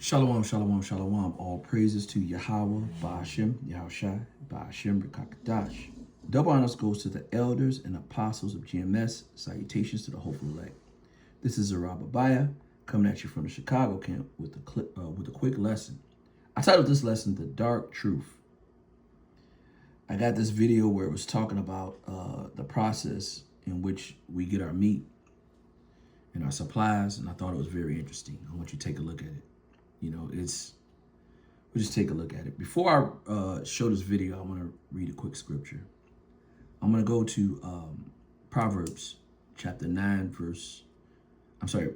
Shalom, shalom, shalom. All praises to Yahweh, Ba'ashem, Yahushai, Ba'ashem, Rekakadash. Double honors goes to the elders and apostles of GMS. Salutations to the hopeful elect. This is Zerababaya coming at you from the Chicago camp with a quick lesson. I titled this lesson, The Dark Truth. I got this video where it was talking about the process in which we get our meat and our supplies, and I thought it was very interesting. I want you to take a look at it. You know, we'll just take a look at it. Before I show this video, I want to read a quick scripture. I'm going to go to Proverbs 29,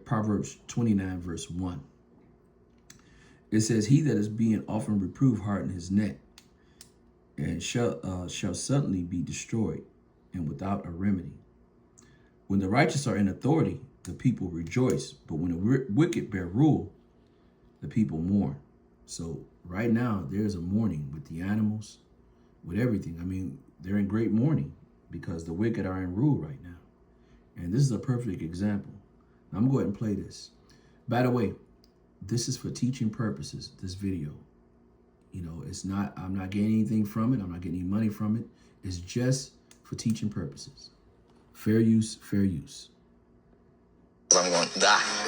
Proverbs 29, verse 1. It says, he that is being often reproved harden his neck, and shall suddenly be destroyed, and without a remedy. When the righteous are in authority, the people rejoice, but when the wicked bear rule, the people mourn. So right now, there's a mourning with the animals, with everything. I mean, they're in great mourning because the wicked are in rule right now. And this is a perfect example. Now, I'm going to go ahead and play this. By the way, this is for teaching purposes, this video. You know, I'm not getting anything from it. I'm not getting any money from it. It's just for teaching purposes. Fair use, fair use. I'm going,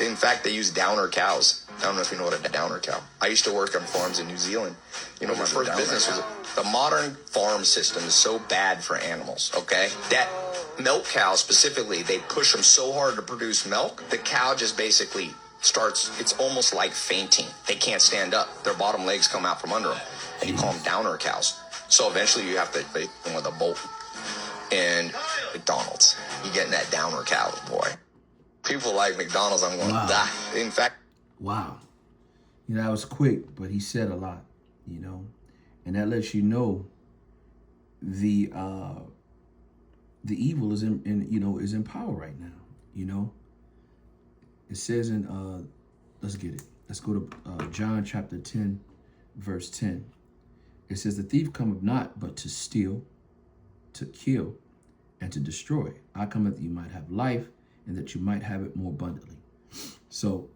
in fact, they use downer cows. I don't know if you know what a downer cow. I used to work on farms in New Zealand. You know, my first business was the modern farm system is so bad for animals, okay? That milk cow specifically, they push them so hard to produce milk, the cow just basically starts, it's almost like fainting. They can't stand up. Their bottom legs come out from under them. And you call them downer cows. So eventually you have to feed them with a bolt. And McDonald's, you getting that downer cow, boy. People like McDonald's, I'm going, wow. In fact. Wow. You know, that was quick, but he said a lot, you know, and that lets you know the evil is is in power right now, you know. It says in, let's get it. Let's go to John chapter 10, verse 10. It says, the thief cometh not but to steal, to kill, and to destroy. I come that you might have life, and that you might have it more abundantly. So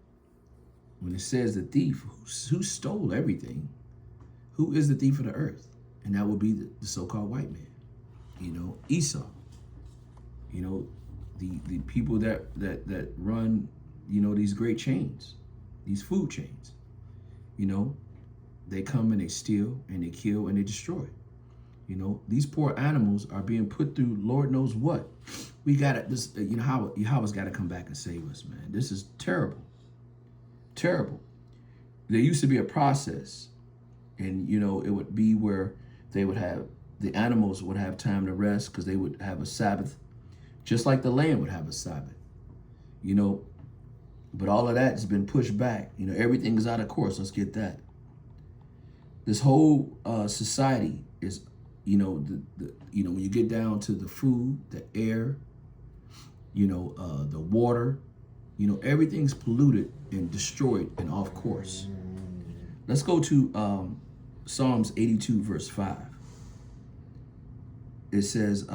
when it says the thief, who stole everything, who is the thief of the earth? And that would be the so-called white man, you know, Esau. You know, the people that run, you know, these great chains, these food chains, you know, they come and they steal and they kill and they destroy. You know, these poor animals are being put through Lord knows what. We got to, this, you know, Yahweh's got to come back and save us, man. This is terrible. Terrible. There used to be a process, and, you know, it would be where they would have, the animals would have time to rest because they would have a Sabbath, just like the land would have a Sabbath, you know. But all of that has been pushed back. You know, everything is out of course. Let's get that. This whole society is, you know, you know, when you get down to the food, the air, you know, the water, you know, everything's polluted and destroyed and off course. Let's go to Psalms 82, verse 5. It says,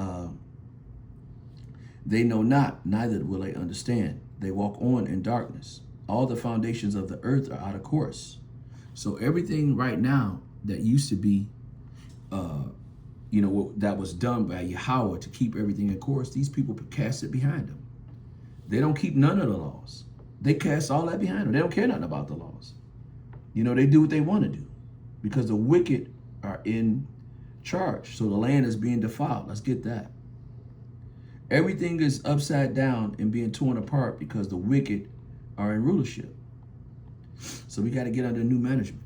they know not, neither will they understand. They walk on in darkness. All the foundations of the earth are out of course. So everything right now that used to be, you know, that was done by Yahweh to keep everything in course, these people cast it behind them. They don't keep none of the laws. They cast all that behind them. They don't care nothing about the laws. You know, they do what they want to do because the wicked are in charge. So the land is being defiled. Let's get that. Everything is upside down and being torn apart because the wicked are in rulership. So we got to get under new management.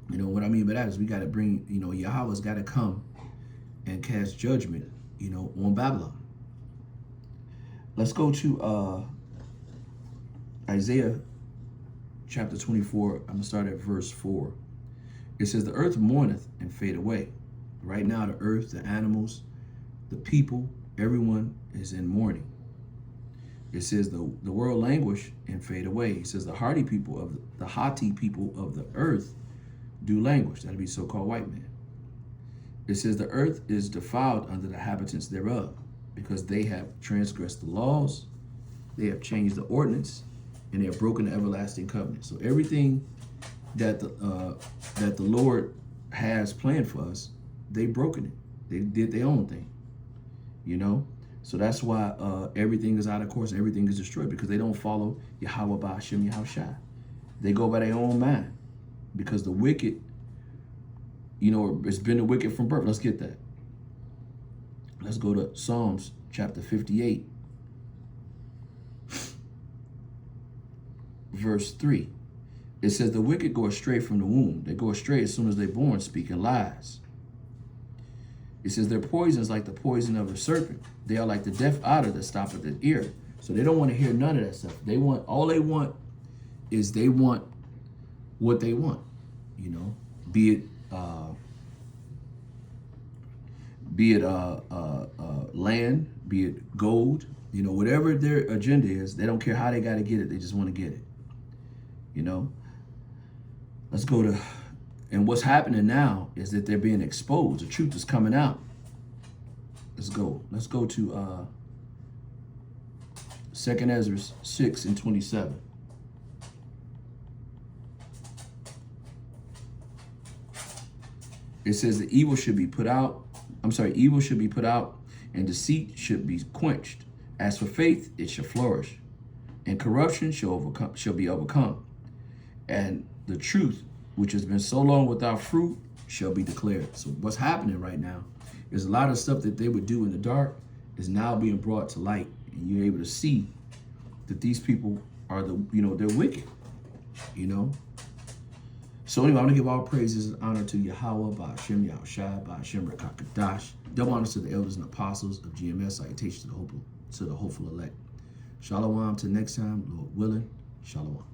You know, what I mean by that is we got to bring, you know, Yahweh's got to come and cast judgment, you know, on Babylon. Let's go to Isaiah chapter 24. I'm going to start at verse 4. It says, the earth mourneth and fade away. Right now, the earth, the animals, the people, everyone is in mourning. It says the world languish and fade away. It says the haughty people of the earth do languish. That'd be so-called white man. It says the earth is defiled under the inhabitants thereof, because they have transgressed the laws, they have changed the ordinance, and they're broken the everlasting covenant. So everything that the Lord has planned for us, they've broken it. They did their own thing, you know. So that's why everything is out of course and everything is destroyed, because they don't follow Yahweh Ba'ashem Yahushai. They go by their own mind, because the wicked, you know, it's been the wicked from birth. Let's get that. Let's go to Psalms chapter 58, verse 3. It says, the wicked go astray from the womb. They go astray as soon as they're born, speaking lies. It says their poison is like the poison of a serpent. They are like the deaf otter that stoppeth the ear. So they don't want to hear none of that stuff. All they want is they want what they want, you know, be it land, be it gold, you know, whatever their agenda is, they don't care how they got to get it. They just want to get it, you know. Let's go to, and what's happening now is that they're being exposed. The truth is coming out. Let's go to 2 Ezra 6 and 27. It says the evil should be put out. Evil should be put out, and deceit should be quenched. As for faith, it shall flourish, and corruption shall be overcome. And the truth, which has been so long without fruit, shall be declared. So what's happening right now is a lot of stuff that they would do in the dark is now being brought to light, and you're able to see that these people are they're wicked, you know. So anyway, I'm gonna give all praises and honor to Yahweh, Ba'ashem Yahushai, Ba'ashem Rekakadash. Double honors to the elders and apostles of GMS. Salutations to the hopeful elect. Shalom till next time, Lord willing. Shalom.